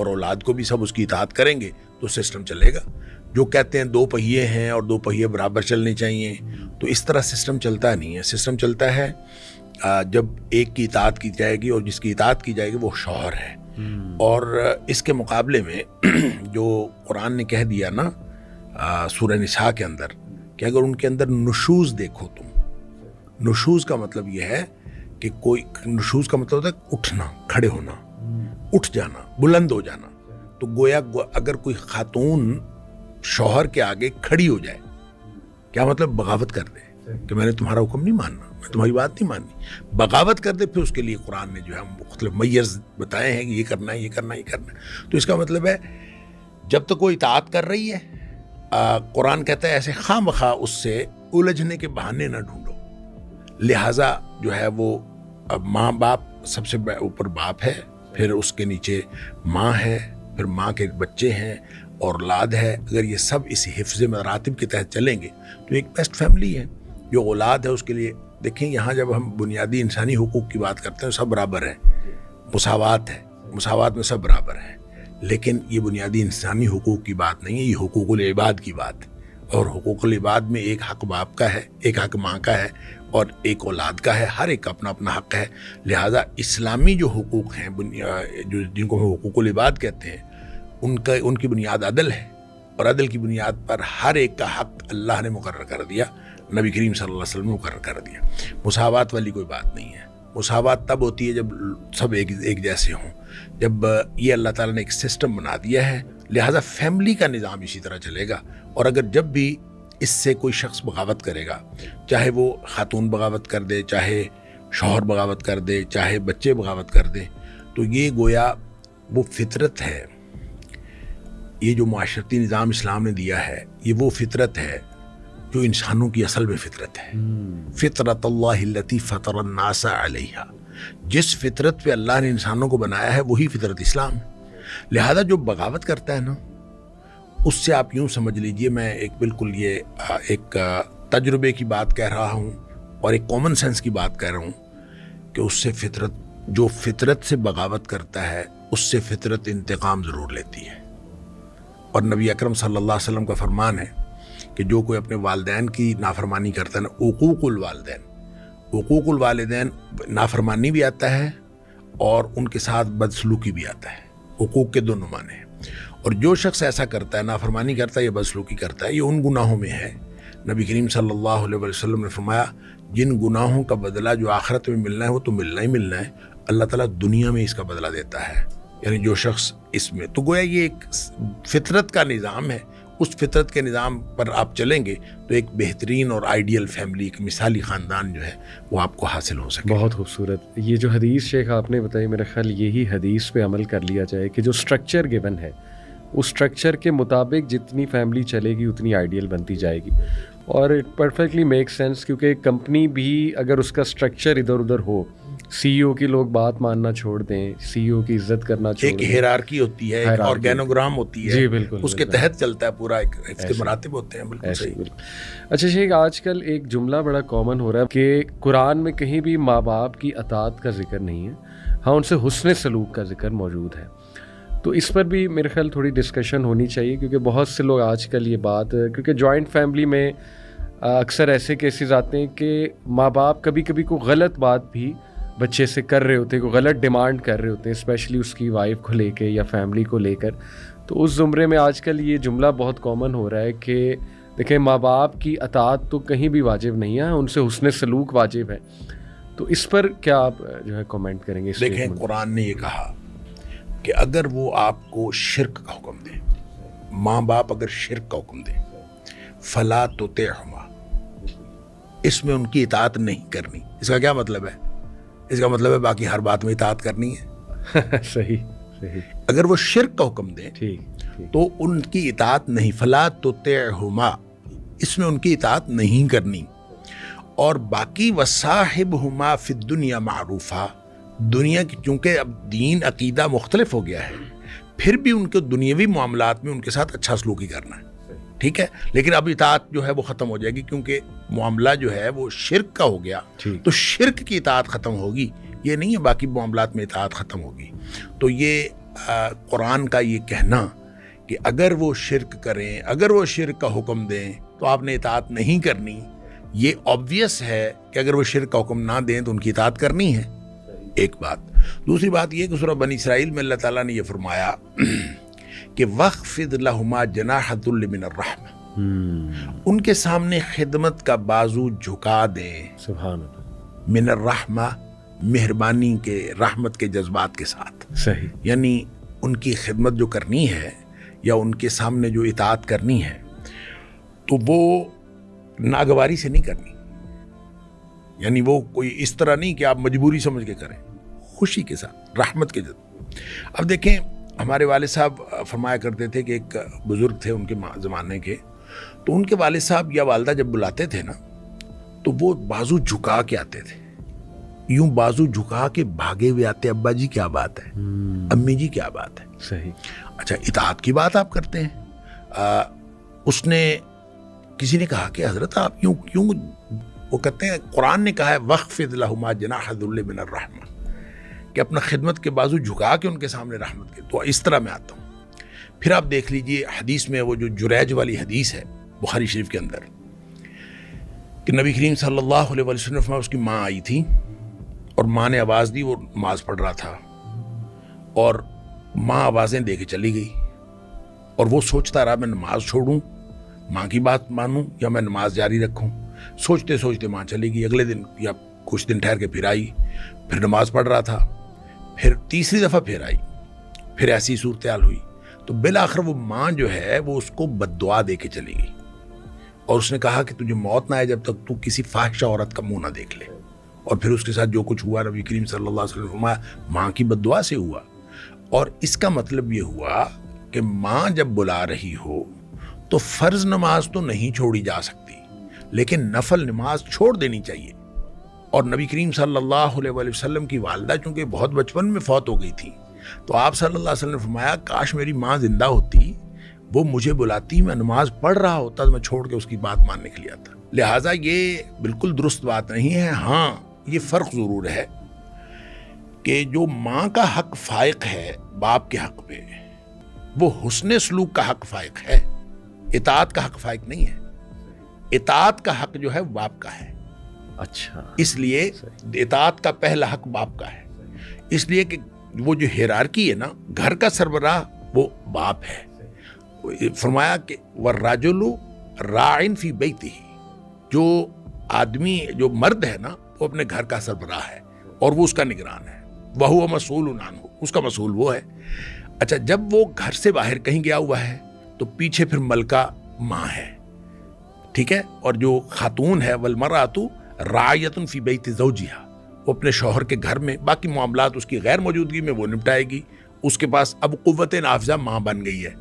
اور اولاد کو بھی سب اس کی اطاعت کریں گے تو سسٹم چلے گا. جو کہتے ہیں 2 پہیے ہیں اور 2 پہیے برابر چلنے چاہیے, تو اس طرح سسٹم چلتا نہیں ہے. سسٹم چلتا ہے جب ایک کی اطاعت کی جائے گی, اور جس کی اطاعت کی جائے گی وہ شوہر ہے. اور اس کے مقابلے میں جو قرآن نے کہہ دیا نا سورہ نساء کے اندر کہ اگر ان کے اندر نشوز دیکھو تم, نشوز کا مطلب یہ ہے کہ کوئی, نشوز کا مطلب ہوتا ہے اٹھنا, کھڑے ہونا, اٹھ جانا, بلند ہو جانا. تو گویا اگر کوئی خاتون شوہر کے آگے کھڑی ہو جائے, کیا مطلب بغاوت کر دے کہ میں نے تمہارا حکم نہیں ماننا, میں تمہاری بات نہیں ماننی, بغاوت کر دے, پھر اس کے لیے قرآن نے جو ہے مختلف میئرز بتائے ہیں کہ یہ کرنا ہے, یہ کرنا ہے, یہ کرنا ہے. تو اس کا مطلب ہے جب تک کوئی اطاعت کر رہی ہے, قرآن کہتا ہے ایسے خواہ مخواہ اس سے الجھنے کے بہانے نہ ڈھونڈو. لہٰذا جو ہے وہ ماں باپ سب سے اوپر باپ ہے, پھر اس کے نیچے ماں ہے, پھر ماں کے بچے ہیں اور اولاد ہے. اگر یہ سب اس حفظ مراتب کے تحت چلیں گے تو ایک بیسٹ فیملی ہے. جو اولاد ہے اس کے لیے دیکھیں, یہاں جب ہم بنیادی انسانی حقوق کی بات کرتے ہیں سب برابر ہیں, مساوات ہے, مساوات میں سب برابر ہیں, لیکن یہ بنیادی انسانی حقوق کی بات نہیں ہے, یہ حقوق العباد کی بات ہے. اور حقوق العباد میں ایک حق باپ کا ہے, ایک حق ماں کا ہے, اور ایک اولاد کا ہے. ہر ایک کا اپنا اپنا حق ہے. لہٰذا اسلامی جو حقوق ہیں جن کو ہم حقوق العباد کہتے ہیں, ان کی بنیاد عدل ہے, اور عدل کی بنیاد پر ہر ایک کا حق اللہ نے مقرر کر دیا, نبی کریم صلی اللہ علیہ وسلم نے مقرر کر دیا. مساوات والی کوئی بات نہیں ہے. مساوات تب ہوتی ہے جب سب ایک جیسے ہوں, جب یہ اللہ تعالیٰ نے ایک سسٹم بنا دیا ہے. لہٰذا فیملی کا نظام اسی طرح چلے گا. اور اگر جب بھی اس سے کوئی شخص بغاوت کرے گا, چاہے وہ خاتون بغاوت کر دے, چاہے شوہر بغاوت کر دے, چاہے بچے بغاوت کر دیں, تو یہ گویا وہ فطرت ہے. یہ جو معاشرتی نظام اسلام نے دیا ہے, یہ وہ فطرت ہے جو انسانوں کی اصل میں فطرت ہے. فطرت اللہ التی فطر الناس علیہا, جس فطرت پہ اللہ نے انسانوں کو بنایا ہے وہی فطرت اسلام ہے. لہذا جو بغاوت کرتا ہے نا, اس سے آپ یوں سمجھ لیجئے, میں ایک بالکل یہ ایک تجربے کی بات کہہ رہا ہوں اور ایک کامن سینس کی بات کہہ رہا ہوں, کہ اس سے فطرت, جو فطرت سے بغاوت کرتا ہے اس سے فطرت انتقام ضرور لیتی ہے. اور نبی اکرم صلی اللہ علیہ وسلم کا فرمان ہے کہ جو کوئی اپنے والدین کی نافرمانی کرتا ہے نا, عقوق الوالدین, عقوق الوالدین نافرمانی بھی آتا ہے اور ان کے ساتھ بدسلوکی بھی آتا ہے. حقوق کے 2 معنی ہیں. اور جو شخص ایسا کرتا ہے, نافرمانی کرتا ہے یا بدسلوکی کرتا ہے, یہ ان گناہوں میں ہے. نبی کریم صلی اللہ علیہ وسلم نے فرمایا جن گناہوں کا بدلہ جو آخرت میں ملنا ہے وہ تو ملنا ہی ملنا ہے, اللہ تعالیٰ دنیا میں اس کا بدلہ دیتا ہے. یعنی جو شخص اس میں, تو گویا یہ ایک فطرت کا نظام ہے. اس فطرت کے نظام پر آپ چلیں گے تو ایک بہترین اور آئیڈیل فیملی, ایک مثالی خاندان جو ہے وہ آپ کو حاصل ہو سکے. بہت خوبصورت. یہ جو حدیث شیخ آپ نے بتائی, میرا خیال یہی حدیث پہ عمل کر لیا جائے کہ جو سٹرکچر گیون ہے اس سٹرکچر کے مطابق جتنی فیملی چلے گی اتنی آئیڈیل بنتی جائے گی. اور اٹ پرفیکٹلی میک سینس, کیونکہ ایک کمپنی بھی اگر اس کا سٹرکچر ادھر ادھر ہو, سی ای او کی لوگ بات ماننا چھوڑ دیں, سی ای او کی عزت کرنا چھوڑ دیں, ایک ہیرارکی ہوتی ہے, ایک آرگینوگرام ہوتی ہے, جی بالکل, اس کے تحت چلتا ہے پورا, ایک اس کے مراتب ہوتے ہیں. بالکل صحیح. اچھا شیخ, آج کل ایک جملہ بڑا کامن ہو رہا ہے کہ قرآن میں کہیں بھی ماں باپ کی اطاعت کا ذکر نہیں ہے, ہاں ان سے حسن سلوک کا ذکر موجود ہے. تو اس پر بھی میرے خیال تھوڑی ڈسکشن ہونی چاہیے, کیونکہ بہت سے لوگ آج کل یہ بات, کیونکہ جوائنٹ فیملی میں اکثر ایسے کیسز آتے ہیں کہ ماں باپ کبھی کبھی کوئی غلط بات بھی بچے سے کر رہے ہوتے ہیں, کوئی غلط ڈیمانڈ کر رہے ہوتے ہیں, اسپیشلی اس کی وائف کو لے کے یا فیملی کو لے کر. تو اس زمرے میں آج کل یہ جملہ بہت کامن ہو رہا ہے کہ دیکھیں ماں باپ کی اطاعت تو کہیں بھی واجب نہیں ہے, ان سے حسن سلوک واجب ہے. تو اس پر کیا آپ جو ہے کامنٹ کریں گے؟ دیکھیں قرآن نے یہ کہا کہ اگر وہ آپ کو شرک کا حکم دیں, ماں باپ اگر شرک کا حکم دیں, فلا تطعهما, اس میں ان کی اطاعت نہیں کرنی. اس کا کیا مطلب ہے؟ اس کا مطلب ہے باقی ہر بات میں اطاعت کرنی ہے. صحیح. اگر وہ شرک کا حکم دیں تو ان کی اطاعت نہیں, فلا تطعهما, اس میں ان کی اطاعت نہیں کرنی. اور باقی وصاحبهما فی الدنیا معروفا, دنیا کی چونکہ اب دین عقیدہ مختلف ہو گیا ہے, پھر بھی ان کے دنیاوی معاملات میں ان کے ساتھ اچھا سلوکی کرنا ہے. ٹھیک ہے, لیکن اب اطاعت جو ہے وہ ختم ہو جائے گی, کیونکہ معاملہ جو ہے وہ شرک کا ہو گیا, تو شرک کی اطاعت ختم ہوگی. یہ نہیں ہے باقی معاملات میں اطاعت ختم ہوگی. تو یہ قرآن کا یہ کہنا کہ اگر وہ شرک کریں، اگر وہ شرک کا حکم دیں تو آپ نے اطاعت نہیں کرنی، یہ obvious ہے کہ اگر وہ شرک کا حکم نہ دیں تو ان کی اطاعت کرنی ہے، ایک بات۔ دوسری بات یہ کہ سورہ بنی اسرائیل میں اللہ تعالیٰ نے یہ فرمایا کہ وَخْفِضْ لَهُمَا جَنَاحَ الذُّلِّ مِنَ الرَّحْمَةِ، ان کے سامنے خدمت کا بازو جھکا دیں، سبحان اللہ، من الرحمہ، مہربانی کے، رحمت کے جذبات کے ساتھ، صحیح، یعنی ان کی خدمت جو کرنی ہے یا ان کے سامنے جو اطاعت کرنی ہے تو وہ ناگواری سے نہیں کرنی، یعنی وہ کوئی اس طرح نہیں کہ آپ مجبوری سمجھ کے کریں، خوشی کے ساتھ، رحمت کے جذبات۔ اب دیکھیں ہمارے والد صاحب فرمایا کرتے تھے کہ ایک بزرگ تھے ان کے زمانے کے، تو ان کے والد صاحب یا والدہ جب بلاتے تھے نا تو وہ بازو جھکا کے آتے تھے، یوں بازو جھکا کے بھاگے ہوئے آتے، ابا جی کیا بات ہے، امی جی کیا بات ہے، صحیح۔ اچھا اطاعت کی بات آپ کرتے ہیں، اس نے کسی نے کہا کہ حضرت آپ کیوں وہ کہتے ہیں قرآن نے کہا ہے وَخْفِضْ لَهُمَا جَنَاحَ الذُّلِّ مِنَ الرَّحْمَةِ، کہ اپنا خدمت کے بازو جھکا کے ان کے سامنے رحمت کے، تو اس طرح میں آتا ہوں۔ پھر آپ دیکھ لیجئے حدیث میں وہ جو جریج والی حدیث ہے بخاری شریف کے اندر کہ نبی کریم صلی اللہ علیہ وسلم میں اس کی ماں آئی تھی اور ماں نے آواز دی، وہ نماز پڑھ رہا تھا اور ماں آوازیں دے کے چلی گئی اور وہ سوچتا رہا میں نماز چھوڑوں، ماں کی بات مانوں یا میں نماز جاری رکھوں، سوچتے سوچتے ماں چلی گئی۔ اگلے دن یا کچھ دن ٹھہر کے پھر آئی، پھر نماز پڑھ رہا تھا، پھر تیسری دفعہ پھر آئی، پھر ایسی صورتحال ہوئی تو بالآخر وہ ماں جو ہے وہ اس کو بد دعا دے کے چلی گئی اور اس نے کہا کہ تجھے موت نہ آئے جب تک تو کسی فاحشہ عورت کا منہ نہ دیکھ لے، اور پھر اس کے ساتھ جو کچھ ہوا نبی کریم صلی اللہ علیہ وسلم فرمایا ماں کی بد دعا سے ہوا۔ اور اس کا مطلب یہ ہوا کہ ماں جب بلا رہی ہو تو فرض نماز تو نہیں چھوڑی جا سکتی لیکن نفل نماز چھوڑ دینی چاہیے۔ اور نبی کریم صلی اللہ علیہ وسلم کی والدہ چونکہ بہت بچپن میں فوت ہو گئی تھی تو آپ صلی اللہ علیہ وسلم نے فرمایا کاش میری ماں زندہ ہوتی، وہ مجھے بلاتی، میں نماز پڑھ رہا ہوتا تو میں چھوڑ کے اس کی بات ماننے کے لیے آتا۔ لہٰذا یہ بالکل درست بات نہیں ہے۔ ہاں یہ فرق ضرور ہے کہ جو ماں کا حق فائق ہے باپ کے حق پہ، وہ حسن سلوک کا حق فائق ہے، اطاعت کا حق فائق نہیں ہے۔ اطاعت کا حق جو ہے باپ کا ہے، اچھا، اس لیے اطاعت کا پہلا حق باپ کا ہے، اس لیے کہ وہ جو ہیرارکی ہے نا، گھر کا سربراہ وہ باپ ہے۔ فرمایا کہ وَالرَّجُلُ رَاعٍ فِي بَيْتِهِ، جو آدمی جو مرد ہے نا وہ اپنے گھر کا سربراہ ہے اور وہ اس کا نگران ہے، وَهُوَ مَسْئُولٌ عَنْهُ، اس کا مسئول وہ ہے۔ اچھا جب وہ گھر سے باہر کہیں گیا ہوا ہے تو پیچھے پھر ملکہ ماں ہے، ٹھیک ہے، اور جو خاتون ہے وَالْمَرْأَةُ رَاعِيَةٌ فِي بَيْتِ زَوْجِهَا، وہ اپنے شوہر کے گھر میں باقی معاملات اس کی غیر موجودگی میں وہ نپٹائے گی، اس کے پاس اب قوت نافذہ ماں بن گئی ہے،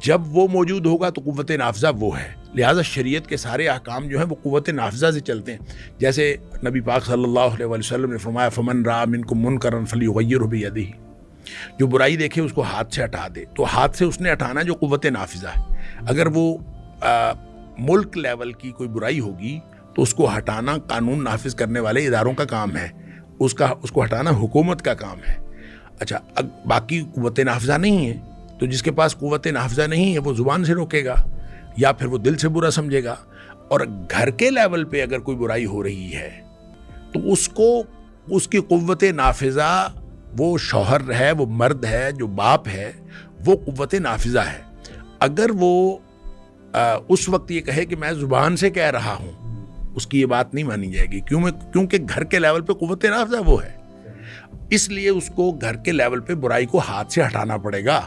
جب وہ موجود ہوگا تو قوت نافذہ وہ ہے۔ لہٰذا شریعت کے سارے احکام جو ہیں وہ قوت نافذہ سے چلتے ہیں، جیسے نبی پاک صلی اللہ علیہ وسلم نے فرمایا فَمَنْ رَأَىٰ مِنْكُم مُنْكَرًا فَلْيُغَيِّرْهُ بِيَدِهِ، جو برائی دیکھے اس کو ہاتھ سے ہٹا دے، تو ہاتھ سے اس نے ہٹانا جو قوت نافذہ ہے۔ اگر وہ ملک لیول کی کوئی برائی ہوگی تو اس کو ہٹانا قانون نافذ کرنے والے اداروں کا کام ہے، اس کو ہٹانا حکومت کا کام ہے۔ اچھا باقی قوت نافذہ نہیں ہے تو جس کے پاس قوت نافذہ نہیں ہے وہ زبان سے روکے گا یا پھر وہ دل سے برا سمجھے گا، اور گھر کے لیول پہ اگر کوئی برائی ہو رہی ہے تو اس کو اس کی قوت نافذہ وہ شوہر ہے، وہ مرد ہے، جو باپ ہے وہ قوت نافذہ ہے۔ اگر وہ اس وقت یہ کہے کہ میں زبان سے کہہ رہا ہوں، اس کی یہ بات نہیں مانی جائے گی، کیونکہ گھر کے لیول پہ قوت نافذہ وہ ہے، اس لیے اس کو گھر کے لیول پہ برائی کو ہاتھ سے ہٹانا پڑے گا۔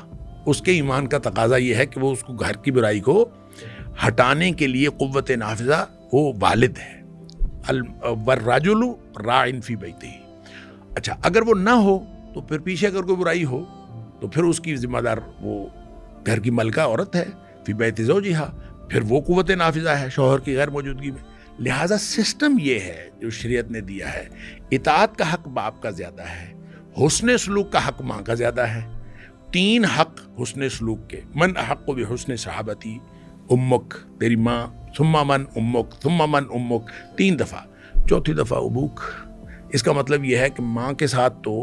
اس کے ایمان کا تقاضا یہ ہے کہ وہ اس کو گھر کی برائی کو ہٹانے کے لیے قوت نافذہ وہ والد ہے۔ وَالرَّجُلُ رَاعٍ فِي بَيْتِهِ، اچھا اگر وہ نہ ہو تو پھر پیچھے اگر کوئی برائی ہو تو پھر اس کی ذمہ دار وہ گھر کی ملکہ عورت ہے، فی بیت زوجہا، پھر وہ قوت نافذہ ہے شوہر کی غیر موجودگی میں۔ لہٰذا سسٹم یہ ہے جو شریعت نے دیا ہے، اطاعت کا حق باپ کا زیادہ ہے، حسن سلوک کا حق ماں کا زیادہ ہے۔ 3 حق حسن سلوک کے، من احق بحسن صحابتی، امک تیری ماں، ثم من امک، ثم من امک، 3 دفعہ، 4تھی دفعہ ابوک۔ اس کا مطلب یہ ہے کہ ماں کے ساتھ تو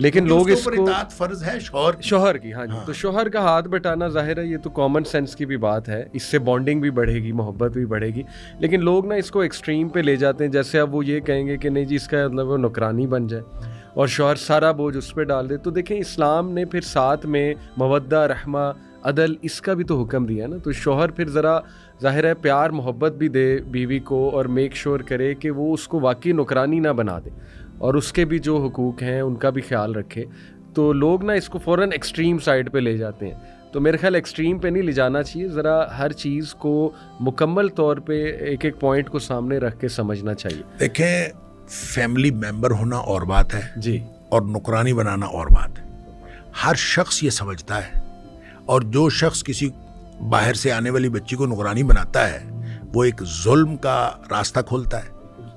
لیکن لوگ اس کو اطاعت فرض ہے شوہر کی. ہاں جی, تو شوہر کا ہاتھ بٹانا ظاہر ہے یہ تو کامن سینس کی بھی بات ہے, اس سے بانڈنگ بھی بڑھے گی, محبت بھی بڑھے گی. لیکن لوگ نا اس کو ایکسٹریم پہ لے جاتے ہیں, جیسے اب وہ یہ کہیں گے کہ نہیں جی اس کا مطلب وہ نوکرانی بن جائے اور شوہر سارا بوجھ اس پہ ڈال دے. تو دیکھیں اسلام نے پھر ساتھ میں مودہ, رحمہ, عدل اس کا بھی تو حکم دیا نا. تو شوہر پھر ذرا ظاہر ہے پیار محبت بھی دے بیوی کو, اور میک شور کرے کہ وہ اس کو واقعی نوکرانی نہ بنا دے, اور اس کے بھی جو حقوق ہیں ان کا بھی خیال رکھے. تو لوگ نا اس کو فوراً ایکسٹریم سائڈ پہ لے جاتے ہیں. تو میرے خیال ایکسٹریم پہ نہیں لے جانا چاہیے, ذرا ہر چیز کو مکمل طور پہ ایک ایک پوائنٹ کو سامنے رکھ کے سمجھنا چاہیے. دیکھیں فیملی ممبر ہونا اور بات ہے جی, اور نوکرانی بنانا اور بات ہے. ہر شخص یہ سمجھتا ہے, اور جو شخص کسی باہر سے آنے والی بچی کو نوکرانی بناتا ہے وہ ایک ظلم کا راستہ کھولتا ہے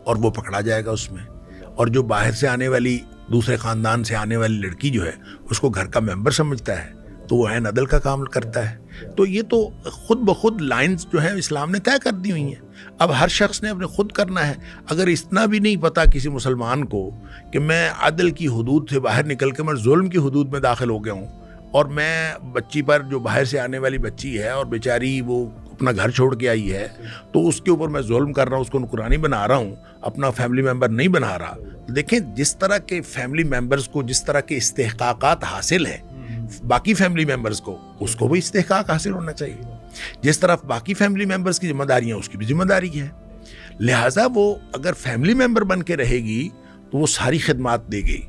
اور وہ پکڑا جائے گا اس میں. اور جو باہر سے آنے والی دوسرے خاندان سے آنے والی لڑکی جو ہے اس کو گھر کا ممبر سمجھتا ہے تو وہ عین عدل کا کام کرتا ہے. تو یہ تو خود بخود لائنز جو ہیں اسلام نے طے کر دی ہوئی ہیں. اب ہر شخص نے اپنے خود کرنا ہے. اگر اتنا بھی نہیں پتا کسی مسلمان کو کہ میں عدل کی حدود سے باہر نکل کے میں ظلم کی حدود میں داخل ہو گیا ہوں, اور میں بچی پر جو باہر سے آنے والی بچی ہے اور بیچاری وہ اپنا گھر چھوڑ کے آئی ہے تو اس کے اوپر میں ظلم کر رہا ہوں, اس کو نوکرانی بنا رہا ہوں, اپنا فیملی ممبر نہیں بنا رہا. دیکھیں جس طرح کے فیملی ممبرز کو جس طرح کے استحقاقات حاصل ہیں باقی فیملی ممبرز کو, اس کو بھی استحقاق حاصل ہونا چاہیے. جس طرح باقی فیملی ممبرز کی ذمہ داریاں اس کی بھی ذمہ داری ہے. لہٰذا وہ اگر فیملی ممبر بن کے رہے گی تو وہ ساری خدمات دے گی,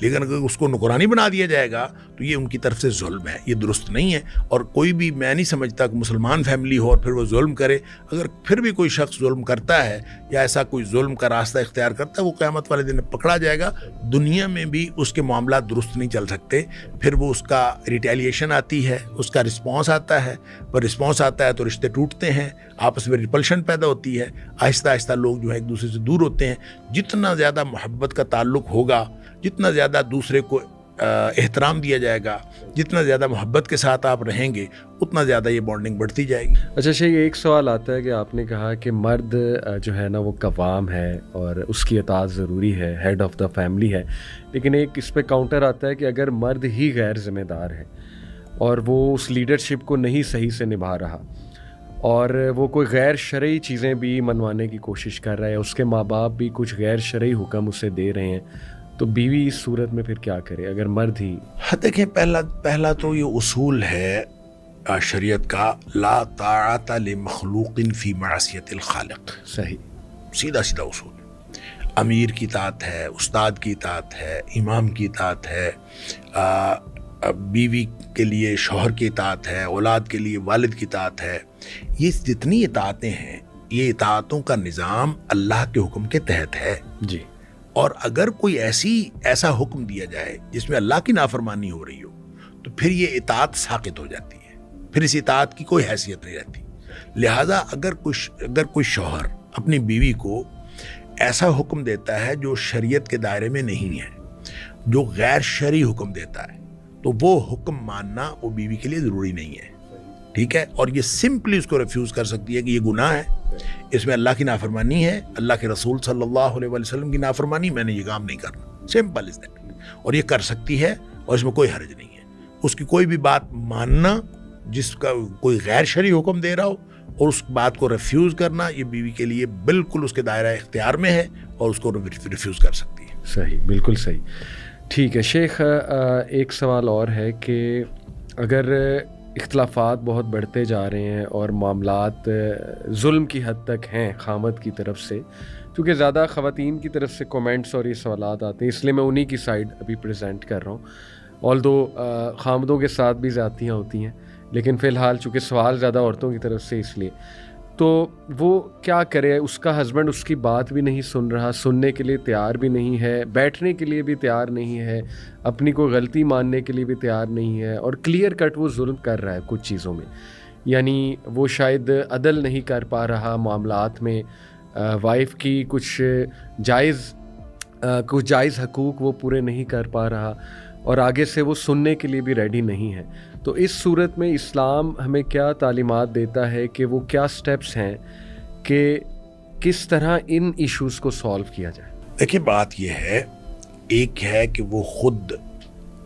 لیکن اگر اس کو نوکرانی بنا دیا جائے گا تو یہ ان کی طرف سے ظلم ہے, یہ درست نہیں ہے. اور کوئی بھی میں نہیں سمجھتا کہ مسلمان فیملی ہو اور پھر وہ ظلم کرے. اگر پھر بھی کوئی شخص ظلم کرتا ہے یا ایسا کوئی ظلم کا راستہ اختیار کرتا ہے وہ قیامت والے دن پکڑا جائے گا. دنیا میں بھی اس کے معاملات درست نہیں چل سکتے, پھر وہ اس کا ریٹیلیشن آتی ہے, اس کا رسپانس آتا ہے, پر رسپانس آتا ہے تو رشتے ٹوٹتے ہیں, آپس میں ریپلشن پیدا ہوتی ہے, آہستہ آہستہ لوگ جو ہے ایک دوسرے سے دور ہوتے ہیں. جتنا زیادہ محبت کا تعلق ہوگا, جتنا زیادہ دوسرے کو احترام دیا جائے گا, جتنا زیادہ محبت کے ساتھ آپ رہیں گے اتنا زیادہ یہ بانڈنگ بڑھتی جائے گی. اچھا شیخ, ایک سوال آتا ہے کہ آپ نے کہا کہ مرد جو ہے نا وہ قوام ہے اور اس کی اطاعت ضروری ہے, ہیڈ آف دا فیملی ہے, لیکن ایک اس پہ کاؤنٹر آتا ہے کہ اگر مرد ہی غیر ذمہ دار ہے اور وہ اس لیڈرشپ کو نہیں صحیح سے نبھا رہا اور وہ کوئی غیر شرعی چیزیں بھی منوانے کی کوشش کر رہا ہے, اس کے ماں باپ بھی کچھ غیر شرعی حکم اسے دے رہے ہیں, تو بیوی اس صورت میں پھر کیا کرے اگر مرد ہی؟ دیکھیں پہلا تو یہ اصول ہے شریعت کا, لا طاعت لمخلوق فی معصیت الخالق. صحیح, سیدھا اصول. امیر کی اطاعت ہے, استاد کی اطاعت ہے, امام کی اطاعت ہے, بیوی کے لیے شوہر کی اطاعت ہے, اولاد کے لیے والد کی اطاعت ہے. یہ جتنی اطاعتیں ہیں یہ اطاعتوں کا نظام اللہ کے حکم کے تحت ہے. جی, اور اگر کوئی ایسا حکم دیا جائے جس میں اللہ کی نافرمانی ہو رہی ہو تو پھر یہ اطاعت ساقط ہو جاتی ہے, پھر اس اطاعت کی کوئی حیثیت نہیں رہتی. لہٰذا اگر کوئی شوہر اپنی بیوی کو ایسا حکم دیتا ہے جو شریعت کے دائرے میں نہیں ہے, جو غیر شرعی حکم دیتا ہے, تو وہ حکم ماننا وہ بیوی کے لیے ضروری نہیں ہے. ٹھیک ہے, اور یہ سمپلی اس کو ریفیوز کر سکتی ہے کہ یہ گناہ ہے, اس میں اللہ کی نافرمانی ہے, اللہ کے رسول صلی اللہ علیہ وسلم کی نافرمانی, میں نے یہ کام نہیں کرنا. Simple is that. اور یہ کر سکتی ہے اور اس میں کوئی حرج نہیں ہے. اس کی کوئی بھی بات ماننا جس کا کوئی غیر شرعی حکم دے رہا ہو اور اس بات کو ریفیوز کرنا, یہ بیوی کے لیے بالکل اس کے دائرہ اختیار میں ہے اور اس کو ریفیوز کر سکتی ہے. صحیح, بالکل صحیح. ٹھیک ہے شیخ, ایک سوال اور ہے کہ اگر اختلافات بہت بڑھتے جا رہے ہیں اور معاملات ظلم کی حد تک ہیں خامد کی طرف سے, کیونکہ زیادہ خواتین کی طرف سے کومنٹس اور یہ سوالات آتے ہیں, اس لیے میں انہی کی سائڈ ابھی پریزنٹ کر رہا ہوں, آلدو خامدوں کے ساتھ بھی زیادتیاں ہوتی ہیں, لیکن فی الحال چونکہ سوال زیادہ عورتوں کی طرف سے, اس لیے تو وہ کیا کرے, اس کا ہسبینڈ اس کی بات بھی نہیں سن رہا, سننے کے لیے تیار بھی نہیں ہے, بیٹھنے کے لیے بھی تیار نہیں ہے, اپنی کوئی غلطی ماننے کے لیے بھی تیار نہیں ہے, اور کلیئر کٹ وہ ظلم کر رہا ہے کچھ چیزوں میں, یعنی وہ شاید عدل نہیں کر پا رہا معاملات میں, وائف کی کچھ جائز حقوق وہ پورے نہیں کر پا رہا, اور آگے سے وہ سننے کے لیے بھی ریڈی نہیں ہے. تو اس صورت میں اسلام ہمیں کیا تعلیمات دیتا ہے کہ وہ کیا سٹیپس ہیں کہ کس طرح ان ایشوز کو سالو کیا جائے؟ دیکھیں بات یہ ہے, ایک ہے کہ وہ خود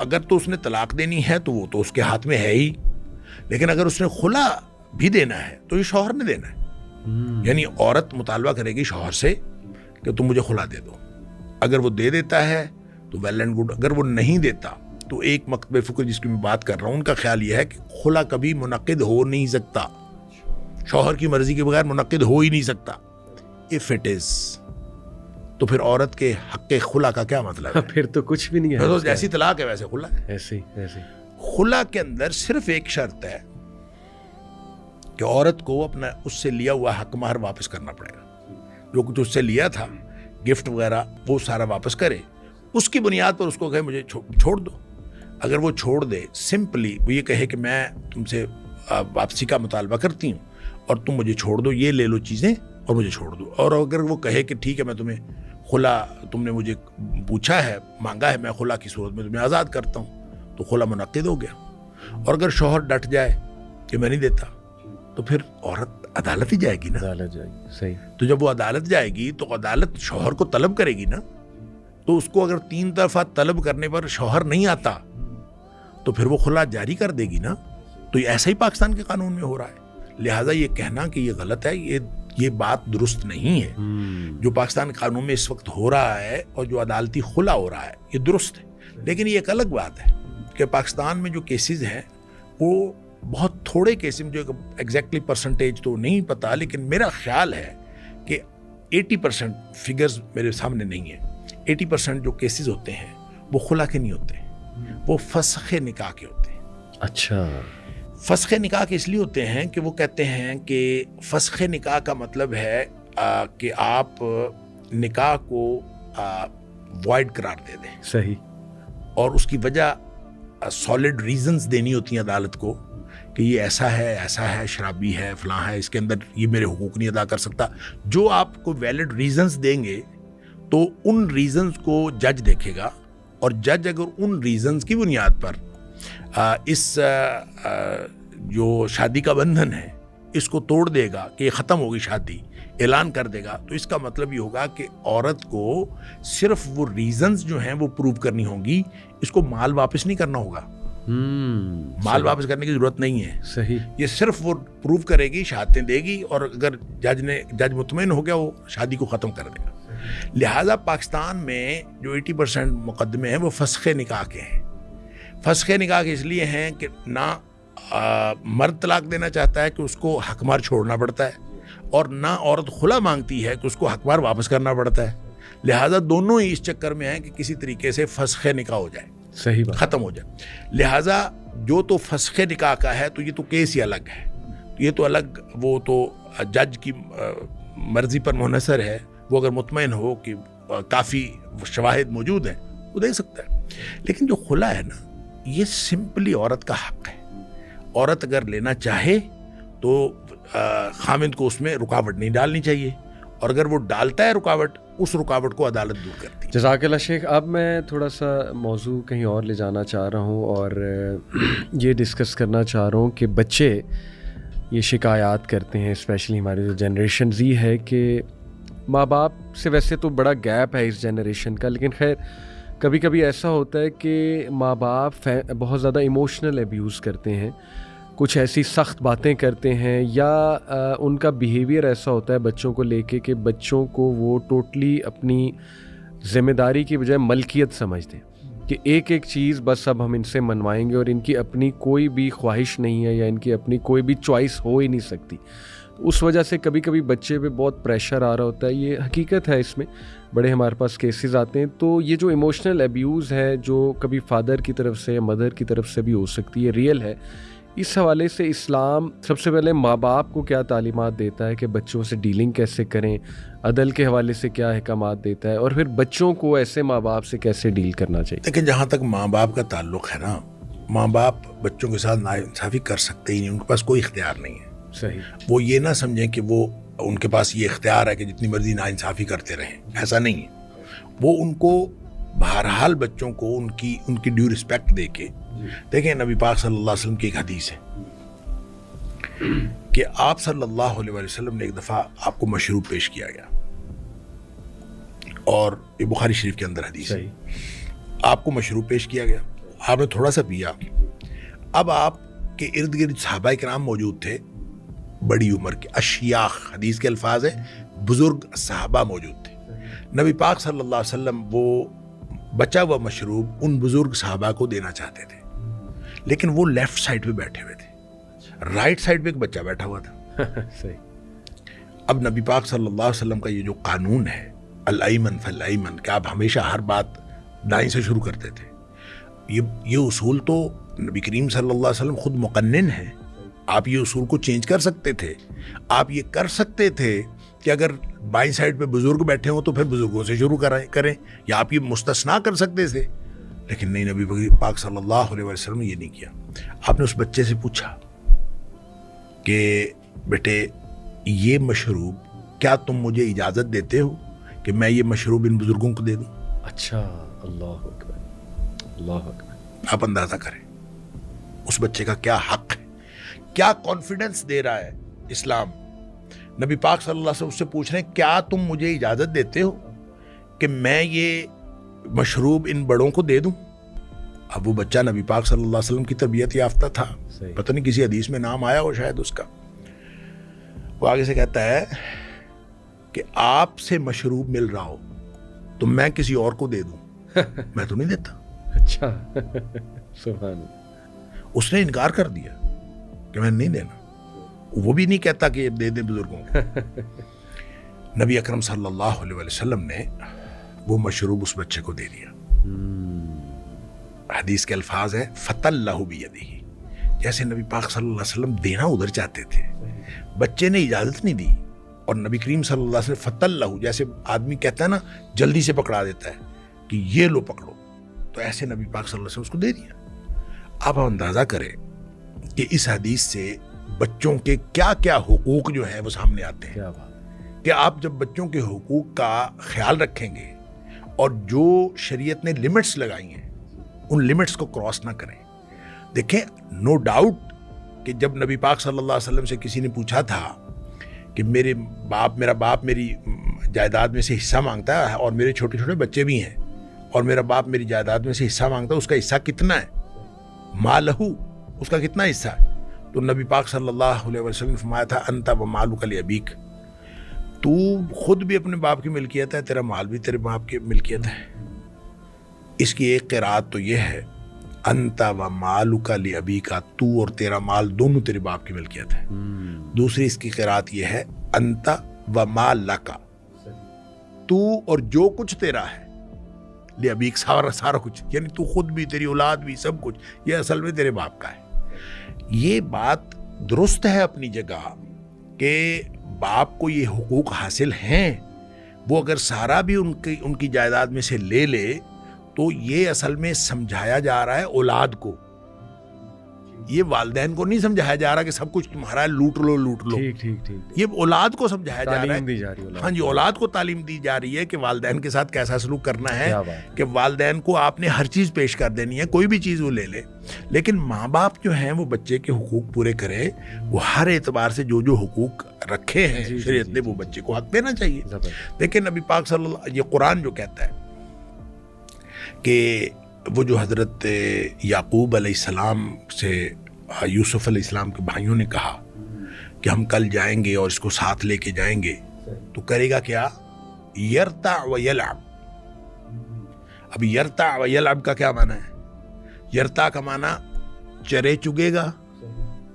اگر تو اس نے طلاق دینی ہے تو وہ تو اس کے ہاتھ میں ہے ہی، لیکن اگر اس نے خلا بھی دینا ہے تو یہ شوہر نے دینا ہے. یعنی عورت مطالبہ کرے گی شوہر سے کہ تم مجھے خلا دے دو. اگر وہ دے دیتا ہے تو ویل اینڈ گڈ، اگر وہ نہیں دیتا تو ایک مکتب فکر جس کی میں بات کر رہا ہوں ان کا خیال یہ ہے کہ خلا کبھی منعقد ہو نہیں سکتا، شوہر کی مرضی کے بغیر منعقد ہو ہی نہیں سکتا. اف اٹ از تو پھر عورت کے حق خلا کا کیا مطلب ہے؟ پھر تو کچھ بھی نہیں ہے. تو جیسی طلاق ہے ویسے خلا ہے. ایسے خلا کے اندر صرف ایک شرط ہے کہ عورت کو اپنا اس سے لیا ہوا حق مہر واپس کرنا پڑے گا. جو کچھ اس سے لیا تھا گفٹ وغیرہ وہ سارا واپس کرے. اس کی بنیاد پر اس کو کہے مجھے چھوڑ دو. اگر وہ چھوڑ دے، سمپلی وہ یہ کہے کہ میں تم سے واپسی کا مطالبہ کرتی ہوں اور تم مجھے چھوڑ دو، یہ لے لو چیزیں اور مجھے چھوڑ دو. اور اگر وہ کہے کہ ٹھیک ہے میں تمہیں خلا، تم نے مجھے پوچھا ہے مانگا ہے، میں خلا کی صورت میں تمہیں آزاد کرتا ہوں، تو خلا منعقد ہو گیا. اور اگر شوہر ڈٹ جائے کہ میں نہیں دیتا تو پھر عورت عدالت ہی جائے گی نا. عدالت جائے گی. صحیح. تو جب وہ عدالت جائے گی تو عدالت شوہر کو طلب کرے گی نا. تو اس کو اگر 3 دفعہ طلب کرنے پر شوہر نہیں آتا تو پھر وہ خلا جاری کر دے گی نا. تو یہ ایسا ہی پاکستان کے قانون میں ہو رہا ہے. لہٰذا یہ کہنا کہ یہ غلط ہے، یہ بات درست نہیں ہے. جو پاکستان کے قانون میں اس وقت ہو رہا ہے اور جو عدالتی خلا ہو رہا ہے یہ درست ہے. لیکن یہ ایک الگ بات ہے کہ پاکستان میں جو کیسز ہیں وہ بہت تھوڑے کیسز، جو ایگزیکٹلی پرسنٹیج تو نہیں پتا، لیکن میرا خیال ہے کہ 80% فگرز میرے سامنے نہیں ہیں. 80% جو کیسز ہوتے ہیں وہ خلا کے نہیں ہوتے، وہ فسخ نکاح کے ہوتے ہیں. اچھا. فسخ نکاح کے اس لیے ہوتے ہیں کہ وہ کہتے ہیں کہ فسخ نکاح کا مطلب ہے کہ آپ نکاح کو وائڈ قرار دے دیں. صحیح. اور اس کی وجہ سالڈ ریزنز دینی ہوتی ہیں عدالت کو کہ یہ ایسا ہے، شرابی ہے، فلاں ہے، اس کے اندر یہ میرے حقوق نہیں ادا کر سکتا. جو آپ کو ویلڈ ریزنز دیں گے تو ان ریزنز کو جج دیکھے گا، اور جج اگر ان ریزنز کی بنیاد پر اس جو شادی کا بندھن ہے اس کو توڑ دے گا کہ یہ ختم ہوگی شادی، اعلان کر دے گا، تو اس کا مطلب یہ ہوگا کہ عورت کو صرف وہ ریزنز جو ہیں وہ پروو کرنی ہوں گی، اس کو مال واپس نہیں کرنا ہوگا. مال واپس کرنے کی ضرورت نہیں ہے. صحیح. یہ صرف وہ پروو کرے گی، شہادتیں دے گی، اور اگر جج مطمئن ہو گیا وہ شادی کو ختم کر دے گا. لہٰذا پاکستان میں جو 80% مقدمے ہیں وہ فسخ نکاح کے ہیں. فسخ نکاح کے اس لیے ہیں کہ نہ مرد طلاق دینا چاہتا ہے کہ اس کو حق مہر چھوڑنا پڑتا ہے، اور نہ عورت خلا مانگتی ہے کہ اس کو حق مہر واپس کرنا پڑتا ہے. لہٰذا دونوں ہی اس چکر میں ہیں کہ کسی طریقے سے فسخ نکاح ہو جائے. صحیح بات. ختم ہو جائے. لہٰذا جو تو فسخ نکاح کا ہے تو یہ تو کیس ہی الگ ہے. یہ تو الگ، وہ تو جج کی مرضی پر منحصر ہے. وہ اگر مطمئن ہو کہ کافی شواہد موجود ہیں وہ دے سکتا ہے. لیکن جو خلا ہے نا، یہ سمپلی عورت کا حق ہے. عورت اگر لینا چاہے تو خامند کو اس میں رکاوٹ نہیں ڈالنی چاہیے، اور اگر وہ ڈالتا ہے رکاوٹ، اس رکاوٹ کو عدالت دور کرتی ہے. جزاک اللہ شیخ. اب میں تھوڑا سا موضوع کہیں اور لے جانا چاہ رہا ہوں، اور یہ ڈسکس کرنا چاہ رہا ہوں کہ بچے یہ شکایات کرتے ہیں، اسپیشلی ہماری جو جنریشن زی ہے، کہ ماں باپ سے ویسے تو بڑا گیپ ہے اس جنریشن کا، لیکن خیر کبھی کبھی ایسا ہوتا ہے کہ ماں باپ بہت زیادہ ایموشنل ابیوز کرتے ہیں، کچھ ایسی سخت باتیں کرتے ہیں، یا ان کا بیہیویئر ایسا ہوتا ہے بچوں کو لے کے کہ بچوں کو وہ ٹوٹلی اپنی ذمہ داری کی بجائے ملکیت سمجھتے ہیں کہ ایک ایک چیز بس اب ہم ان سے منوائیں گے، اور ان کی اپنی کوئی بھی خواہش نہیں ہے، یا ان کی اپنی کوئی بھی چوائس ہو ہی نہیں سکتی. اس وجہ سے کبھی کبھی بچے پہ بہت پریشر آ رہا ہوتا ہے. یہ حقیقت ہے، اس میں بڑے ہمارے پاس کیسز آتے ہیں. تو یہ جو ایموشنل ابیوز ہے جو کبھی فادر کی طرف سے یا مدر کی طرف سے بھی ہو سکتی ہے، ریئل ہے. اس حوالے سے اسلام سب سے پہلے ماں باپ کو کیا تعلیمات دیتا ہے کہ بچوں سے ڈیلنگ کیسے کریں، عدل کے حوالے سے کیا احکامات دیتا ہے، اور پھر بچوں کو ایسے ماں باپ سے کیسے ڈیل کرنا چاہیے؟ لیکن جہاں تک ماں باپ کا تعلق ہے نا، ماں باپ بچوں کے ساتھ ناانصافی کر سکتے ہی نہیں، ان کے پاس کوئی اختیار نہیں ہے. صحیح. وہ یہ نہ سمجھیں کہ وہ ان کے پاس یہ اختیار ہے کہ جتنی مرضی ناانصافی کرتے رہیں، ایسا نہیں ہے. وہ ان کو بہرحال بچوں کو ان کی ڈیو رسپیکٹ دے کے، دیکھیں نبی پاک صلی اللہ علیہ وسلم کی ایک حدیث ہے کہ آپ صلی اللہ علیہ وسلم نے ایک دفعہ آپ کو مشروب پیش کیا گیا، اور یہ بخاری شریف کے اندر حدیث ہے. آپ کو مشروب پیش کیا گیا آپ نے تھوڑا سا پیا, اب آپ کے ارد گرد صحابہ کرام موجود تھے, بڑی عمر کے اشیاخ, حدیث کے الفاظ ہیں, بزرگ صحابہ موجود تھے. نبی پاک صلی اللہ علیہ وسلم وہ بچا ہوا مشروب ان بزرگ صحابہ کو دینا چاہتے تھے, لیکن وہ لیفٹ سائڈ پہ بیٹھے ہوئے تھے, رائٹ سائڈ پہ ایک بچہ بیٹھا ہوا تھا. صحیح. اب نبی پاک صلی اللہ علیہ وسلم کا یہ جو قانون ہے, الایمن فالایمن, کہ آپ ہمیشہ ہر بات دائیں سے شروع کرتے تھے, یہ اصول تو نبی کریم صلی اللہ علیہ وسلم خود مقنن ہیں. آپ یہ اصول کو چینج کر سکتے تھے, آپ یہ کر سکتے تھے کہ اگر بائیں سائڈ پہ بزرگ بیٹھے ہوں تو پھر بزرگوں سے شروع کریں, یا آپ یہ مستثنا کر سکتے تھے, لیکن نہیں, نبی پاک صلی اللہ علیہ وسلم نے یہ نہیں کیا. آپ نے اس بچے سے پوچھا کہ بیٹے یہ مشروب کیا تم مجھے اجازت دیتے ہو کہ میں یہ مشروب ان بزرگوں کو دے دوں؟ اچھا, اللہ اکبر, اللہ اکبر. آپ اندازہ کریں اس بچے کا کیا حق ہے, کیا کانفیڈنس دے رہا ہے اسلام. نبی پاک صلی اللہ علیہ وسلم اس سے پوچھ رہے ہیں کیا تم مجھے اجازت دیتے ہو کہ میں یہ مشروب ان بڑوں کو دے دوں؟ اب وہ بچہ نبی پاک صلی اللہ علیہ وسلم کی تربیت یافتہ تھا, پتہ نہیں کسی حدیث میں نام آیا ہو شاید اس کا. وہ آگے سے کہتا ہے کہ آپ سے مشروب مل رہا ہو تو میں کسی اور کو دے دوں, میں تو نہیں دیتا. اچھا, سبحان اللہ. اس نے انکار کر دیا کہ میں نہیں دینا. وہ بھی نہیں کہتا کہ دے دیں بزرگوں کو. نبی اکرم صلی اللہ علیہ وسلم نے وہ مشروب اس بچے کو دے دیا. حدیث کے الفاظ ہیں فَتَلَّهُ بِيَدِهِ, جیسے نبی پاک صلی اللہ علیہ وسلم دینا ادھر چاہتے تھے, بچے نے اجازت نہیں دی, اور نبی کریم صلی اللہ علیہ وسلم فَتَلَّهُ, جیسے آدمی کہتا ہے نا جلدی سے پکڑا دیتا ہے کہ یہ لو پکڑو, تو ایسے نبی پاک صلی اللہ علیہ وسلم اس کو دے دیا. آپ اندازہ کریں کہ اس حدیث سے بچوں کے کیا کیا حقوق جو ہیں وہ سامنے آتے ہیں. کہ آپ جب بچوں کے حقوق کا خیال رکھیں گے اور جو شریعت نے لمٹس لگائی ہیں ان لمٹس کو کراس نہ کریں. دیکھیں, نو ڈاؤٹ کہ جب نبی پاک صلی اللہ علیہ وسلم سے کسی نے پوچھا تھا کہ میرا باپ میری جائیداد میں سے حصہ مانگتا ہے اور میرے چھوٹے چھوٹے بچے بھی ہیں, اور میرا باپ میری جائیداد میں سے حصہ مانگتا ہے, اس کا حصہ کتنا ہے, مالہ, اس کا کتنا حصہ ہے؟ تو نبی پاک صلی اللہ علیہ وسلم نے فرمایا تھا انت ومالک لابیک, تو خود بھی اپنے باپ کی ملکیت ہے, تیرا مال بھی تیرے باپ کی ملکیت ہے. اس کی ایک قرات تو یہ ہے انت ومالک لابیک, تو اور تیرا مال دونوں تیرے باپ کی ملکیت ہے. دوسری اس کی قرات یہ ہے انت ومالک, تو اور جو کچھ تیرا ہے, لابیک سارا کچھ, یعنی تو خود بھی, تیری اولاد بھی, سب کچھ یہ اصل میں تیرے باپ کا ہے. یہ بات درست ہے اپنی جگہ کہ باپ کو یہ حقوق حاصل ہیں, وہ اگر سارا بھی ان کی جائیداد میں سے لے لے تو یہ اصل میں سمجھایا جا رہا ہے اولاد کو, یہ والدین کو نہیں سمجھایا جا رہا کہ سب کچھ تمہارا ہے, لوٹ لو. ٹھیک. یہ اولاد کو سمجھایا جا رہا ہے. ہاں جی, اولاد کو تعلیم دی جا رہی ہے کہ والدین کے ساتھ کیسا سلوک کرنا ہے, کہ والدین کو آپ نے ہر چیز پیش کر دینی ہے, کوئی بھی چیز وہ لے لے, لیکن ماں باپ جو ہیں وہ بچے کے حقوق پورے کرے, وہ ہر اعتبار سے جو حقوق رکھے ہیں شریعت نے وہ بچے کو حق دینا چاہیے. دیکھیں نبی پاک صلی اللہ, یہ قرآن جو کہتا ہے کہ وہ جو حضرت یعقوب علیہ السلام سے یوسف علیہ السلام کے بھائیوں نے کہا کہ ہم کل جائیں گے اور اس کو ساتھ لے کے جائیں گے, تو کرے گا کیا, یرتع و یلعب. اب یرتع و یلعب کا کیا معنی ہے؟ یرتع کا معنی چرے چگے گا,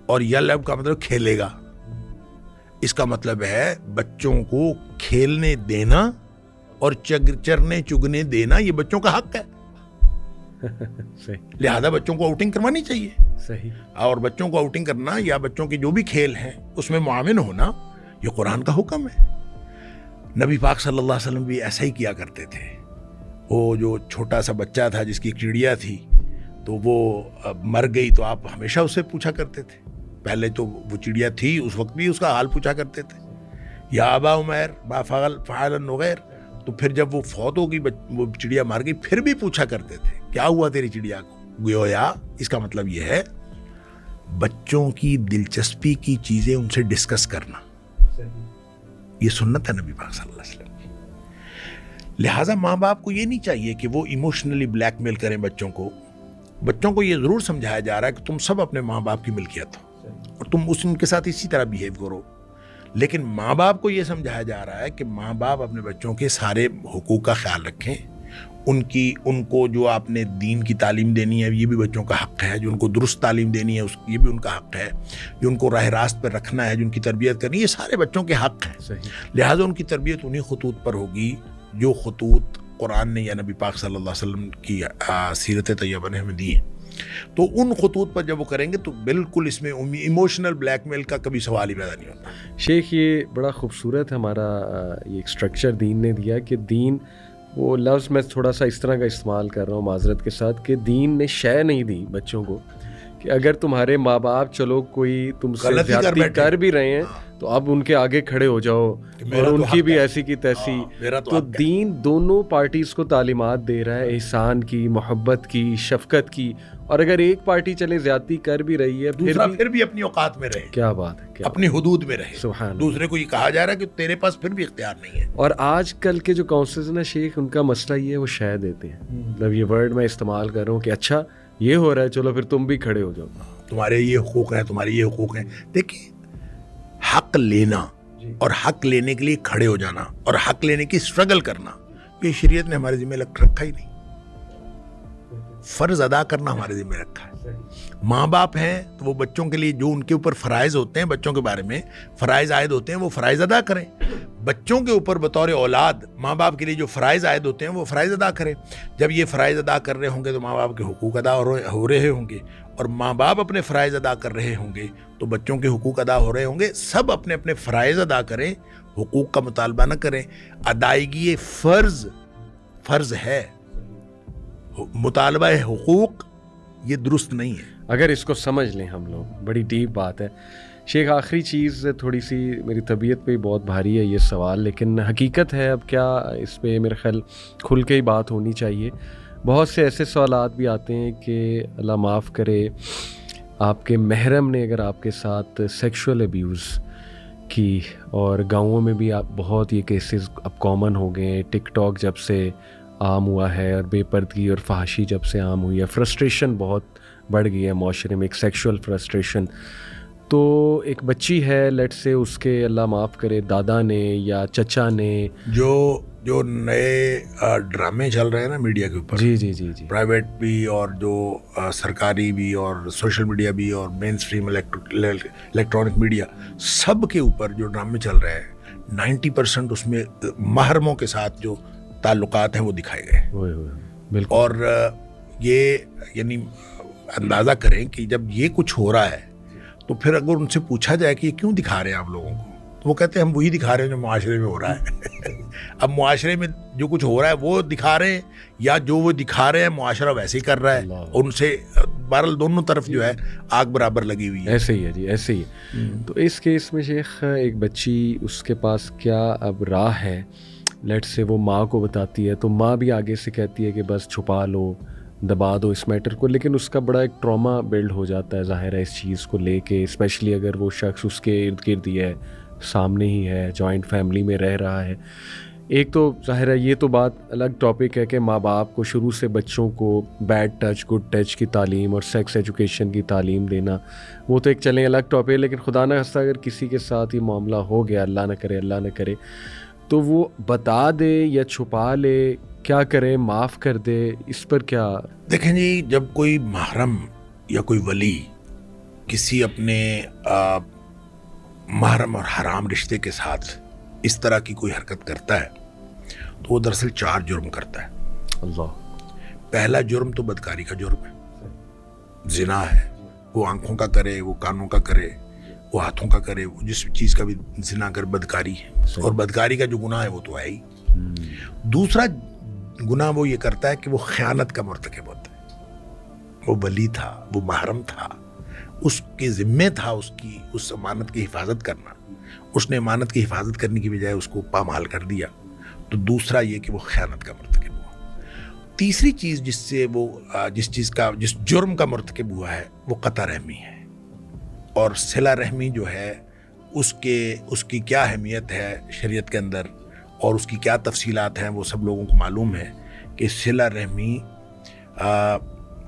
اور یلعب کا مطلب کھیلے گا. اس کا مطلب ہے بچوں کو کھیلنے دینا اور چرنے چگنے دینا یہ بچوں کا حق ہے. لہذا بچوں کو آؤٹنگ کروانی چاہیے. صحیح. اور بچوں کو آؤٹنگ کرنا یا بچوں کے جو بھی کھیل ہیں اس میں معاون ہونا یہ قرآن کا حکم ہے. نبی پاک صلی اللہ علیہ وسلم بھی ایسا ہی کیا کرتے تھے. وہ جو چھوٹا سا بچہ تھا جس کی چڑیا تھی تو وہ مر گئی تو آپ ہمیشہ اس سے پوچھا کرتے تھے. پہلے تو وہ چڑیا تھی اس وقت بھی اس کا حال پوچھا کرتے تھے, یا ابا عمیر ما فعل النغیر. تو پھر جب وہ فوت ہو گئی, وہ چڑیا مر گئی, پھر بھی پوچھا کرتے تھے کیا ہوا تیری چڑیا کو. گویا اس کا مطلب یہ ہے بچوں کی دلچسپی کی چیزیں ان سے ڈسکس کرنا, یہ سنت ہے نبی پاک صلی اللہ علیہ وسلم کی. لہٰذا ماں باپ کو یہ نہیں چاہیے کہ وہ ایموشنلی بلیک میل کریں بچوں کو بچوں کو یہ ضرور سمجھایا جا رہا ہے کہ تم سب اپنے ماں باپ کی ملکیت ہو اور تم ان کے ساتھ اسی طرح بیہیو کرو، لیکن ماں باپ کو یہ سمجھایا جا رہا ہے کہ ماں باپ اپنے بچوں کے سارے حقوق کا خیال رکھیں، ان کو جو آپ نے دین کی تعلیم دینی ہے یہ بھی بچوں کا حق ہے، جو ان کو درست تعلیم دینی ہے یہ بھی ان کا حق ہے، جو ان کو راہ راست پر رکھنا ہے، جو ان کی تربیت کرنی ہے، یہ سارے بچوں کے حق ہیں۔ لہٰذا ان کی تربیت انہی خطوط پر ہوگی جو خطوط قرآن نے یا نبی پاک صلی اللہ علیہ وسلم کی سیرت طیبہ نے ہمیں دی ہیں۔ تو ان خطوط پر جب وہ کریں گے تو بالکل اس میں ایموشنل بلیک میل کا کبھی سوال ہی پیدا نہیں ہوتا۔ شیخ یہ بڑا خوبصورت ہمارا یہ ایک اسٹرکچر دین نے دیا کہ دین، وہ لفظ میں تھوڑا سا اس طرح کا استعمال کر رہا ہوں معذرت کے ساتھ، کہ دین نے شے نہیں دی بچوں کو کہ اگر تمہارے ماں باپ چلو کوئی تم سے زیادتی کر بھی رہے ہیں تو اب ان کے آگے کھڑے ہو جاؤ اور ان کی بھی ایسی کی تیسی۔ تو دین دونوں پارٹیز کو تعلیمات دے رہا ہے، احسان کی، محبت کی، شفقت کی، اور اگر ایک پارٹی چلے زیادتی کر بھی رہی ہے پھر بھی اپنی اوقات میں رہے، کیا بات ہے، اپنی حدود میں رہے۔ سبحان دوسرے کو یہ کہا جا رہا ہے کہ تیرے پاس پھر بھی اختیار نہیں ہے۔ اور آج کل کے جو کاؤنسلرز ہیں نا شیخ، ان کا مسئلہ یہ ہے وہ شے دیتے ہیں، مطلب یہ ورڈ میں استعمال کر رہا ہوں کہ اچھا یہ ہو رہا ہے چلو پھر تم بھی کھڑے ہو جاؤ، تمہارے یہ حقوق ہیں، تمہارے یہ حقوق ہیں۔ دیکھیں، حق لینا اور حق لینے کے لیے کھڑے ہو جانا اور حق لینے کی اسٹرگل کرنا، یہ شریعت نے ہمارے ذمہ رکھا ہی نہیں۔ فرض ادا کرنا ہمارے ذمہ رکھا ہے۔ ماں باپ ہیں تو وہ بچوں کے لیے جو ان کے اوپر فرائض ہوتے ہیں، بچوں کے بارے میں فرائض عائد ہوتے ہیں، وہ فرائض ادا کریں۔ بچوں کے اوپر بطور اولاد ماں باپ کے لیے جو فرائض عائد ہوتے ہیں وہ فرائض ادا کریں۔ جب یہ فرائض ادا کر رہے ہوں گے تو ماں باپ کے حقوق ادا ہو رہے ہوں گے، اور ماں باپ اپنے فرائض ادا کر رہے ہوں گے تو بچوں کے حقوق ادا ہو رہے ہوں گے۔ سب اپنے اپنے فرائض ادا کریں، حقوق کا مطالبہ نہ کریں۔ ادائیگی فرض ہے، مطالبہ حقوق یہ درست نہیں ہے۔ اگر اس کو سمجھ لیں ہم لوگ، بڑی ڈیپ بات ہے۔ شیخ آخری چیز، تھوڑی سی میری طبیعت پہ بہت بھاری ہے یہ سوال، لیکن حقیقت ہے، اب کیا اس پہ میرے خیال کھل کے ہی بات ہونی چاہیے۔ بہت سے ایسے سوالات بھی آتے ہیں کہ اللہ معاف کرے آپ کے محرم نے اگر آپ کے ساتھ سیکشول ابیوز کی، اور گاؤں میں بھی آپ بہت یہ کیسز اب کامن ہو گئے ہیں، ٹک ٹاک جب سے عام ہوا ہے اور بے پردگی اور فحاشی جب سے عام ہوئی ہے، فرسٹریشن بہت بڑھ گئی ہے معاشرے میں، ایک سیکشول فرسٹریشن۔ تو ایک بچی ہے لیٹ سے، اس کے اللہ معاف کرے دادا نے یا چچا نے جو نئے ڈرامے چل رہے ہیں نا میڈیا کے اوپر، جی پرائیویٹ بھی اور جو سرکاری بھی اور سوشل میڈیا بھی اور مین اسٹریم الیکٹرانک میڈیا، سب کے اوپر جو ڈرامے چل رہے ہیں 90% اس میں محرموں کے ساتھ جو تعلقات ہیں وہ دکھائے گئے۔ بالکل۔ اور یہ یعنی اندازہ کریں کہ جب یہ کچھ ہو رہا ہے تو پھر اگر ان سے پوچھا جائے کہ یہ کیوں دکھا رہے ہیں آپ لوگوں کو، تو وہ کہتے ہیں ہم وہی دکھا رہے ہیں جو معاشرے میں ہو رہا ہے۔ اب معاشرے میں جو کچھ ہو رہا ہے وہ دکھا رہے ہیں، یا جو وہ دکھا رہے ہیں معاشرہ ویسے ہی کر رہا ہے، اور ان سے بہرحال دونوں طرف جو ہے آگ برابر لگی ہوئی ہے۔ ایسے ہی ہے جی، ایسے ہی۔ تو اس کیس میں شیخ ایک بچی، اس کے پاس کیا اب راہ ہے؟ لیٹ سے وہ ماں کو بتاتی ہے تو ماں بھی آگے سے کہتی ہے کہ بس چھپا لو، دبا دو اس میٹر کو، لیکن اس کا بڑا ایک ٹراما بلڈ ہو جاتا ہے ظاہر ہے اس چیز کو لے کے، اسپیشلی اگر وہ شخص اس کے ارد گرد ہی ہے، سامنے ہی ہے، جوائنٹ فیملی میں رہ رہا ہے۔ ایک تو ظاہر ہے یہ تو بات الگ ٹاپک ہے کہ ماں باپ کو شروع سے بچوں کو بیڈ ٹچ گڈ ٹچ کی تعلیم اور سیکس ایجوکیشن کی تعلیم دینا، وہ تو ایک چلیں الگ ٹاپک ہے، لیکن خدا نہ خواستہ اگر کسی کے ساتھ یہ معاملہ ہو گیا، اللہ نہ کرے تو وہ بتا دے یا چھپا لے، کیا کرے، معاف کر دے، اس پر کیا؟ دیکھیں جی، جب کوئی محرم یا کوئی ولی کسی اپنے محرم اور حرام رشتے کے ساتھ اس طرح کی کوئی حرکت کرتا ہے تو وہ دراصل 4 جرم کرتا ہے۔ اللہ، پہلا جرم تو بدکاری کا جرم ہے، زنا ہے، وہ آنکھوں کا کرے، وہ کانوں کا کرے، وہ ہاتھوں کا کرے، وہ جس چیز کا بھی زنا کر بدکاری ہے، اور بدکاری کا جو گناہ ہے وہ تو ہے ہی۔ دوسرا گناہ وہ یہ کرتا ہے کہ وہ خیانت کا مرتکب ہوتا ہے۔ وہ ولی تھا، وہ محرم تھا، اس کے ذمے تھا اس امانت کی حفاظت کرنا، اس نے امانت کی حفاظت کرنے کی بجائے اس کو پامال کر دیا، تو دوسرا یہ کہ وہ خیانت کا مرتکب ہوا۔ تیسری چیز جس جرم کا مرتکب ہوا ہے وہ قطع رحمی ہے، اور صلہ رحمی جو ہے اس کی کیا اہمیت ہے شریعت کے اندر اور اس کی کیا تفصیلات ہیں وہ سب لوگوں کو معلوم ہے کہ صلہ رحمی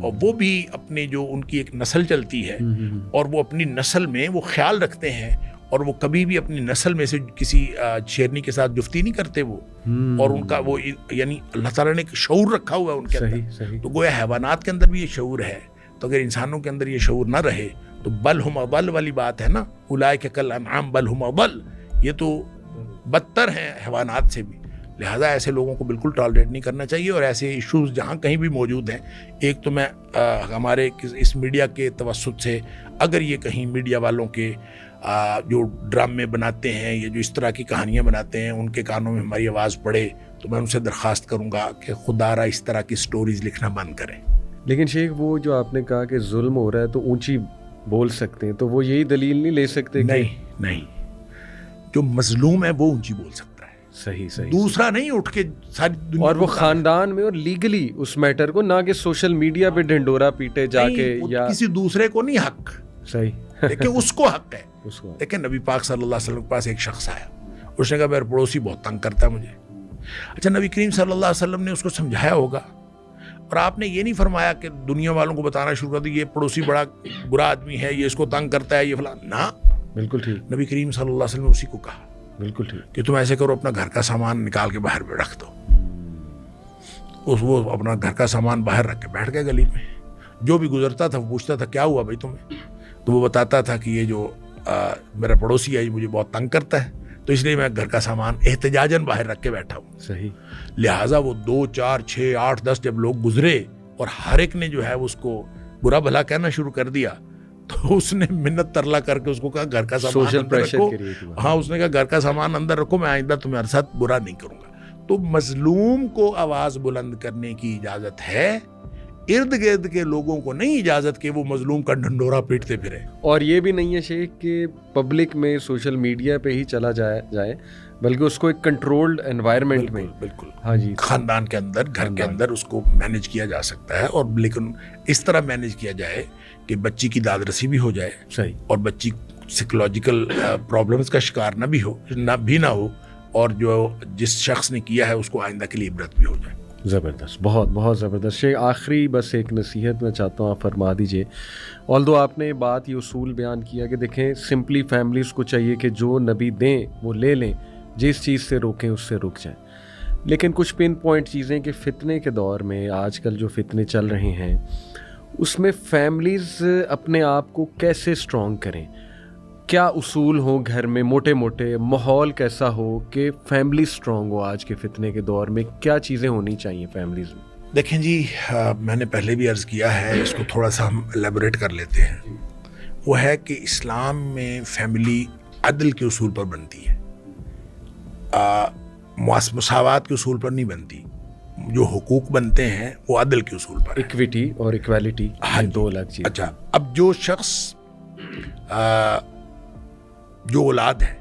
اور وہ بھی اپنے جو ان کی ایک نسل چلتی ہے اور وہ اپنی نسل میں وہ خیال رکھتے ہیں اور وہ کبھی بھی اپنی نسل میں سے کسی شیرنی کے ساتھ جفتی نہیں کرتے وہ، اور ان کا وہ یعنی اللہ تعالیٰ نے ایک شعور رکھا ہوا ہے ان کے اندر. تو گویا حیوانات کے اندر بھی یہ شعور ہے. تو اگر انسانوں کے اندر یہ شعور نہ رہے تو بل ہم اضل والی بات ہے نا، اولئک کالانعام بل ہم اضل، یہ تو بدتر ہیں حیوانات سے بھی. لہٰذا ایسے لوگوں کو بالکل ٹالریٹ نہیں کرنا چاہیے. اور ایسے ایشوز جہاں کہیں بھی موجود ہیں، ایک تو میں ہمارے اس میڈیا کے توسط سے اگر یہ کہیں میڈیا والوں کے جو ڈرامے بناتے ہیں یا جو اس طرح کی کہانیاں بناتے ہیں ان کے کانوں میں ہماری آواز پڑے تو میں ان سے درخواست کروں گا کہ خدا را اس طرح کی سٹوریز لکھنا بند کریں. لیکن شیخ وہ جو آپ نے کہا کہ ظلم ہو رہا ہے تو اونچی بول سکتے ہیں، تو وہ یہی دلیل نہیں لے سکتے؟ نہیں، جو مظلوم ہے وہ اونچی بول سکتا ہے. صحیح. دوسرا نہیں اٹھ کے ساری دنیا، اور وہ خاندان میں اور لیگلی اس میٹر کو، نہ کہ سوشل میڈیا پہ ڈھنڈورا پیٹے جا کے، یا کسی دوسرے کو نہیں حق. صحیح، لیکن اس کو حق ہے. دیکھیں نبی پاک صلی اللہ علیہ وسلم کے پاس ایک شخص آیا، اس نے کہا میرا پڑوسی بہت تنگ کرتا ہے مجھے. اچھا، نبی کریم صلی اللہ علیہ وسلم نے اس کو سمجھایا ہوگا، اور آپ نے یہ نہیں فرمایا کہ دنیا والوں کو بتانا شروع کر دیا یہ پڑوسی بڑا برا آدمی ہے، یہ اس کو تنگ کرتا ہے، یہ فلاں. نہ، بالکل ٹھیک. نبی کریم صلی اللہ علیہ وسلم نے اسی کو کہا، بالکل ٹھیک، کہ تم ایسے کرو، اپنا گھر کا سامان نکال کے باہر پہ رکھ دو. وہ اپنا گھر کا سامان باہر رکھ کے بیٹھ گئے گلی میں. جو بھی گزرتا تھا وہ پوچھتا تھا کیا ہوا بھائی تمہیں، تو وہ بتاتا تھا کہ یہ جو میرا پڑوسی ہے یہ مجھے بہت تنگ کرتا ہے، تو اس لیے میں گھر کا سامان احتجاجاً باہر رکھ کے بیٹھا ہوں. صحیح. لہٰذا وہ 2 4 6 8 10 جب لوگ گزرے اور ہر ایک نے جو ہے اس کو برا بھلا کہنا شروع کر دیا، تو اس نے منت ترلا کر کے اس کو کہا گھر کا سامان اندر رکھو. ہاں، اس نے کہا گھر کا سامان اندر رکھو، میں آئندہ تمہارے ساتھ برا نہیں کروں گا. تو مظلوم کو آواز بلند کرنے کی اجازت ہے، ارد گرد کے لوگوں کو نہیں اجازت کہ وہ مظلوم کا ڈھنڈورا پیٹتے پھرے. اور یہ بھی نہیں ہے شیخ کہ پبلک میں سوشل میڈیا پہ ہی چلا جائے، بلکہ اس کو ایک کنٹرولڈ انوائرمنٹ میں، بالکل، ہاں جی، خاندان کے اندر، گھر کے اندر اس کو مینیج کیا جا سکتا ہے. اور لیکن اس طرح مینیج کیا جائے کہ بچی کی داد رسی بھی ہو جائے. صحیح. اور بچی سائیکولوجیکل پرابلمز کا شکار نہ ہو اور جو جس شخص نے کیا ہے اس کو آئندہ کے لیے عبرت بھی ہو جائے. زبردست، بہت بہت زبردست. شیخ آخری بس ایک نصیحت میں چاہتا ہوں آپ فرما دیجئے. آلدو آپ نے بات یہ اصول بیان کیا کہ دیکھیں سمپلی فیملیز کو چاہیے کہ جو نبی دیں وہ لے لیں، جس چیز سے روکیں اس سے رک جائیں. لیکن کچھ پن پوائنٹ چیزیں کہ فتنے کے دور میں آج کل جو فتنے چل رہے ہیں اس میں فیملیز اپنے آپ کو کیسے اسٹرانگ کریں، کیا اصول ہوں گھر میں، موٹے موٹے ماحول کیسا ہو کہ فیملی اسٹرانگ ہو آج کے فتنے کے دور میں، کیا چیزیں ہونی چاہیے فیملیز میں؟ دیکھیں جی، میں نے پہلے بھی عرض کیا ہے، اس کو تھوڑا سا ہم الیبوریٹ کر لیتے ہیں. وہ ہے کہ اسلام میں فیملی عدل کے اصول پر بنتی ہے، مساوات کے اصول پر نہیں بنتی. جو حقوق بنتے ہیں وہ عدل کے اصول پر، ایکویٹی اور ایکویلٹی، دو الگ چیز. اچھا، اب جو شخص جو اولاد ہے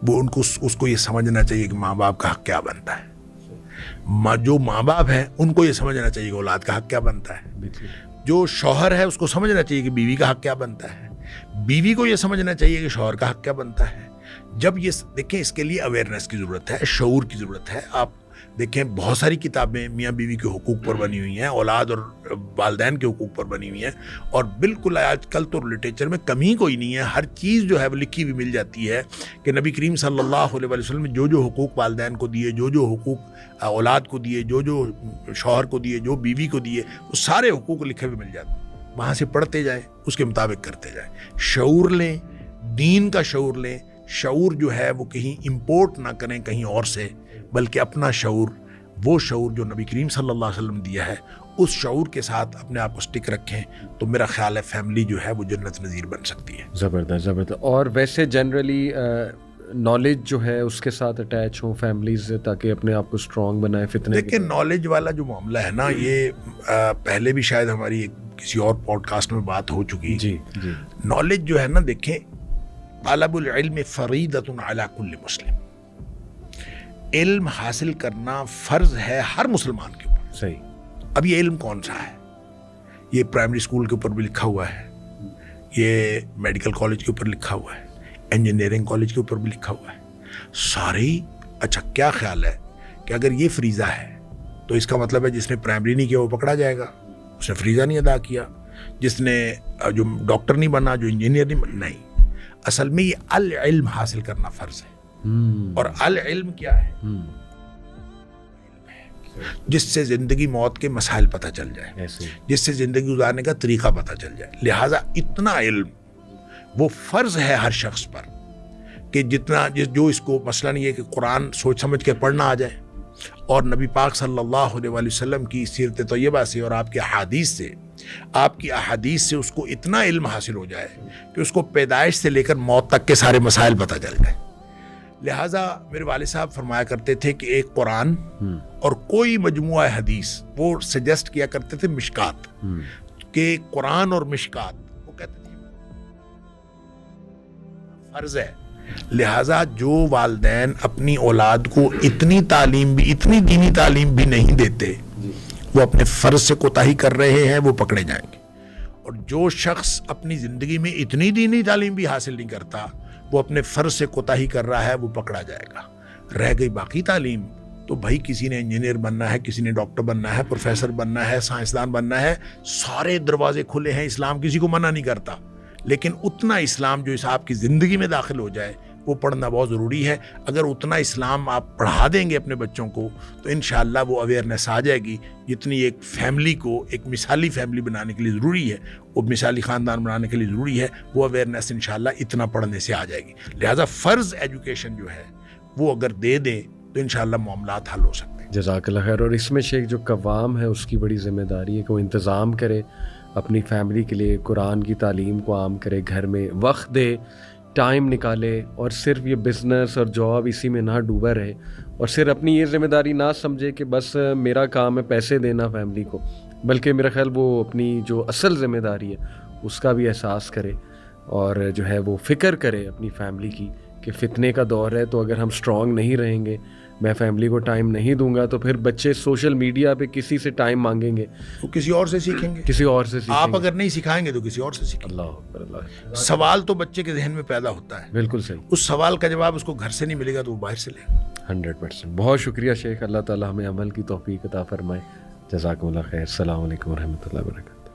وہ اس کو یہ سمجھنا چاہیے کہ ماں باپ کا حق کیا بنتا ہے. جو ماں باپ ہیں ان کو یہ سمجھنا چاہیے کہ اولاد کا حق کیا بنتا ہے. جو شوہر ہے اس کو سمجھنا چاہیے کہ بیوی کا حق کیا بنتا ہے. بیوی کو یہ سمجھنا چاہیے کہ شوہر کا حق کیا بنتا ہے. جب یہ دیکھیں، اس کے لیے اویئرنیس کی ضرورت ہے، شعور کی ضرورت ہے. آپ دیکھیں بہت ساری کتابیں میاں بیوی کے حقوق پر بنی ہوئی ہیں، اولاد اور والدین کے حقوق پر بنی ہوئی ہیں. اور بالکل آج کل تو لٹریچر میں کمی کوئی نہیں ہے، ہر چیز جو ہے وہ لکھی ہوئی مل جاتی ہے کہ نبی کریم صلی اللہ علیہ وسلم نے جو حقوق والدین کو دیے، جو حقوق اولاد کو دیے، جو شوہر کو دیے، جو بیوی کو دیے، وہ سارے حقوق لکھے ہوئے مل جاتے ہیں. وہاں سے پڑھتے جائیں، اس کے مطابق کرتے جائیں. شعور لیں، دین کا شعور لیں. شعور جو ہے وہ کہیں امپورٹ نہ کریں کہیں اور سے، بلکہ اپنا شعور، وہ شعور جو نبی کریم صلی اللہ علیہ وسلم دیا ہے، اس شعور کے ساتھ اپنے آپ کو سٹک رکھیں تو میرا خیال ہے فیملی جو ہے وہ جنت نظیر بن سکتی ہے. زبردست زبردست. اور ویسے جنرلی نالج جو ہے اس کے ساتھ اٹیچ ہوں فیملیز تاکہ اپنے آپ کو اسٹرانگ بنائیں فتنے. دیکھیں نالج والا جو معاملہ ہے نا، یہ پہلے بھی شاید ہماری کسی اور پوڈ کاسٹ میں بات ہو چکی. جی جی. نالج جو ہے نا، دیکھیں طلب العلم فریضۃ علی کل مسلم. علم حاصل کرنا فرض ہے ہر مسلمان کے اوپر. صحیح. اب یہ علم کون سا ہے؟ یہ پرائمری اسکول کے اوپر بھی لکھا ہوا ہے، یہ میڈیکل کالج کے اوپر لکھا ہوا ہے، انجینئرنگ کالج کے اوپر بھی لکھا ہوا ہے، سارے. اچھا، کیا خیال ہے کہ اگر یہ فریضہ ہے تو اس کا مطلب ہے جس نے پرائمری نہیں کیا وہ پکڑا جائے گا, اس نے فریضہ نہیں ادا کیا. جس نے جو ڈاکٹر نہیں بنا, جو انجینئر نہیں بنا, نہیں. اصل میں یہ العلم حاصل کرنا فرض ہے. اور العلم کیا ہے؟ جس سے زندگی موت کے مسائل پتہ چل جائے, جس سے زندگی گزارنے کا طریقہ پتہ چل جائے. لہٰذا اتنا علم وہ فرض ہے ہر شخص پر کہ جتنا جو اس کو مسئلہ نہیں ہے کہ قرآن سوچ سمجھ کے پڑھنا آ جائے, اور نبی پاک صلی اللہ علیہ وسلم کی سیرت طیبہ سے اور آپ کی احادیث سے اس کو اتنا علم حاصل ہو جائے کہ اس کو پیدائش سے لے کر موت تک کے سارے مسائل پتہ چل جائے. لہٰذا میرے والد صاحب فرمایا کرتے تھے کہ ایک قرآن اور کوئی مجموعہ حدیث, وہ سجیسٹ کیا کرتے تھے مشکات, کہ قرآن اور مشکات, وہ کہتے تھے فرض ہے. لہٰذا جو والدین اپنی اولاد کو اتنی تعلیم بھی, اتنی دینی تعلیم بھی نہیں دیتے, وہ اپنے فرض سے کوتاہی کر رہے ہیں, وہ پکڑے جائیں گے. اور جو شخص اپنی زندگی میں اتنی دینی تعلیم بھی حاصل نہیں کرتا, وہ اپنے فرض سے کوتاہی کر رہا ہے, وہ پکڑا جائے گا. رہ گئی باقی تعلیم, تو بھائی کسی نے انجینئر بننا ہے, کسی نے ڈاکٹر بننا ہے, پروفیسر بننا ہے, سائنسدان بننا ہے, سارے دروازے کھلے ہیں. اسلام کسی کو منع نہیں کرتا, لیکن اتنا اسلام جو اس آپ کی زندگی میں داخل ہو جائے وہ پڑھنا بہت ضروری ہے. اگر اتنا اسلام آپ پڑھا دیں گے اپنے بچوں کو تو انشاءاللہ وہ اویئرنیس آ جائے گی. جتنی ایک فیملی کو ایک مثالی فیملی بنانے کے لیے ضروری ہے, وہ مثالی خاندان بنانے کے لیے ضروری ہے, وہ اویئرنیس انشاءاللہ اتنا پڑھنے سے آ جائے گی. لہٰذا فرض ایجوکیشن جو ہے وہ اگر دے دیں تو انشاءاللہ معاملات حل ہو سکتے ہیں. جزاک اللہ خیر. اور اس میں شیخ جو قوام ہے اس کی بڑی ذمہ داری ہے کہ وہ انتظام کرے اپنی فیملی کے لیے, قرآن کی تعلیم کو عام کرے, گھر میں وقت دے, ٹائم نکالے, اور صرف یہ بزنس اور جاب اسی میں نہ ڈوبا رہے, اور صرف اپنی یہ ذمہ داری نہ سمجھے کہ بس میرا کام ہے پیسے دینا فیملی کو, بلکہ میرا خیال وہ اپنی جو اصل ذمہ داری ہے اس کا بھی احساس کرے, اور جو ہے وہ فکر کرے اپنی فیملی کی کہ فتنے کا دور ہے, تو اگر ہم اسٹرانگ نہیں رہیں گے, میں فیملی کو ٹائم نہیں دوں گا, تو پھر بچے سوشل میڈیا پہ کسی سے ٹائم مانگیں گے, تو کسی اور سے سیکھیں گے, کسی اور سے سیکھیں آپ گے. اگر نہیں سکھائیں گے تو کسی اور سے سیکھیں گے. اللہ اکبر, اللہ. سوال تو بچے کے ذہن میں پیدا ہوتا ہے, بالکل صحیح. اس سوال کا جواب اس کو گھر سے نہیں ملے گا تو وہ باہر سے لے گا. 100%. بہت شکریہ شیخ, اللہ تعالیٰ ہمیں عمل کی توفیق عطا فرمائے. جزاکم اللہ خیر. السلام علیکم ورحمۃ اللہ وبرکاتہ.